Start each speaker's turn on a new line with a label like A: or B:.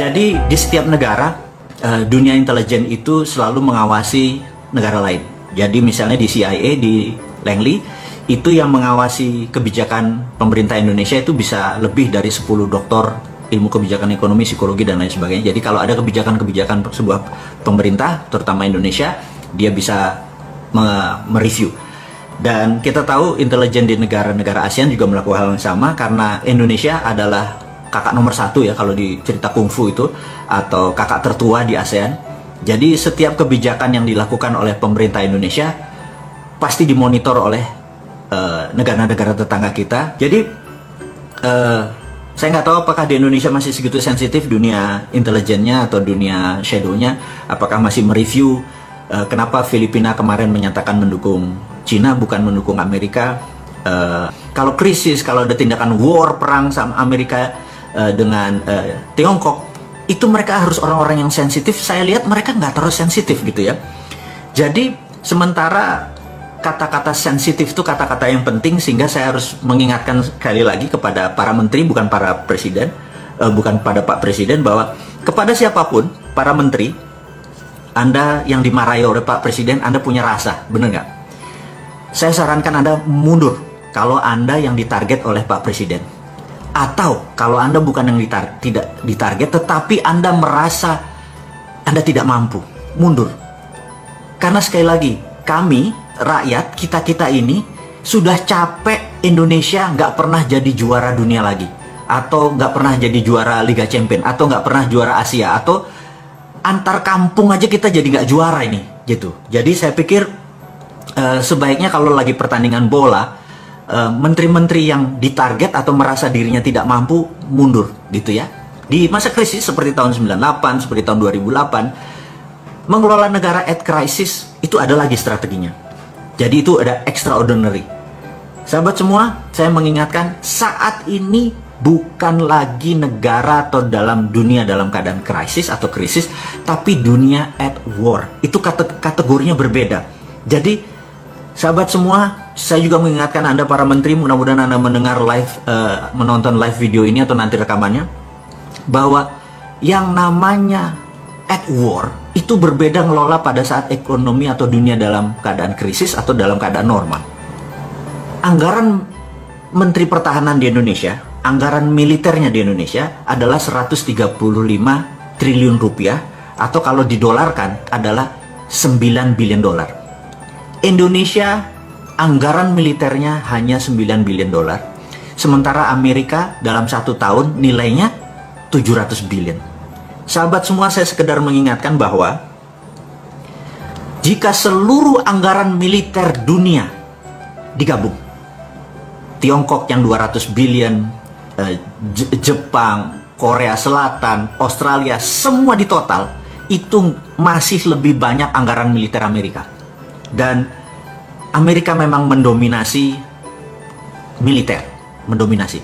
A: Jadi di setiap negara, dunia intelijen itu selalu mengawasi negara lain. Jadi misalnya di CIA, di Langley, itu yang mengawasi kebijakan pemerintah Indonesia itu bisa lebih dari 10 doktor ilmu kebijakan ekonomi, psikologi, dan lain sebagainya. Jadi kalau ada kebijakan-kebijakan sebuah pemerintah, terutama Indonesia, dia bisa mereview. Dan kita tahu intelijen di negara-negara ASEAN juga melakukan hal yang sama, karena Indonesia adalah kakak nomor 1 ya kalau di cerita kungfu itu, atau kakak tertua di ASEAN. Jadi setiap kebijakan yang dilakukan oleh pemerintah Indonesia pasti dimonitor oleh negara-negara tetangga kita. Jadi saya nggak tahu apakah di Indonesia masih segitu sensitif dunia intelijennya atau dunia shadownya, apakah masih mereview kenapa Filipina kemarin menyatakan mendukung Cina bukan mendukung Amerika. Kalau krisis, kalau ada tindakan war, perang sama Amerika dengan Tiongkok, itu mereka harus orang-orang yang sensitif. Saya lihat mereka nggak terlalu sensitif gitu ya. Jadi sementara kata-kata sensitif itu kata-kata yang penting, sehingga saya harus mengingatkan sekali lagi kepada para menteri, bukan para presiden, bukan pada Pak Presiden, bahwa kepada siapapun, para menteri, Anda yang dimarahi oleh Pak Presiden, Anda punya rasa, bener nggak? Saya sarankan Anda mundur kalau Anda yang ditarget oleh Pak Presiden. Atau kalau Anda bukan yang tidak ditarget, tetapi Anda merasa Anda tidak mampu, mundur. Karena sekali lagi, kami, rakyat, kita-kita ini sudah capek Indonesia nggak pernah jadi juara dunia lagi. Atau nggak pernah jadi juara Liga Champion. Atau nggak pernah juara Asia. Atau antar kampung aja kita jadi nggak juara ini. Gitu. Jadi saya pikir sebaiknya kalau lagi pertandingan bola, menteri-menteri yang ditarget atau merasa dirinya tidak mampu, mundur gitu ya. Di masa krisis seperti tahun 98, seperti tahun 2008, mengelola negara at crisis itu ada lagi strateginya. Jadi itu ada extraordinary. Sahabat semua, saya mengingatkan saat ini bukan lagi negara atau dalam dunia dalam keadaan krisis atau krisis, tapi dunia at war. Itu kategorinya berbeda. Jadi sahabat semua, saya juga mengingatkan Anda para menteri, mudah-mudahan Anda mendengar live, menonton live video ini atau nanti rekamannya, bahwa yang namanya at war itu berbeda ngelola pada saat ekonomi atau dunia dalam keadaan krisis atau dalam keadaan normal. Anggaran Menteri Pertahanan di Indonesia, anggaran militernya di Indonesia adalah 135 triliun rupiah, atau kalau didolarkan adalah 9 billion dolar. Indonesia anggaran militernya hanya 9 billion dolar, sementara Amerika dalam 1 tahun nilainya 700 billion. Sahabat semua, saya sekedar mengingatkan bahwa jika seluruh anggaran militer dunia digabung, Tiongkok yang 200 billion, Jepang, Korea Selatan, Australia, semua di total, itu masih lebih banyak anggaran militer Amerika. Dan Amerika memang mendominasi militer, mendominasi.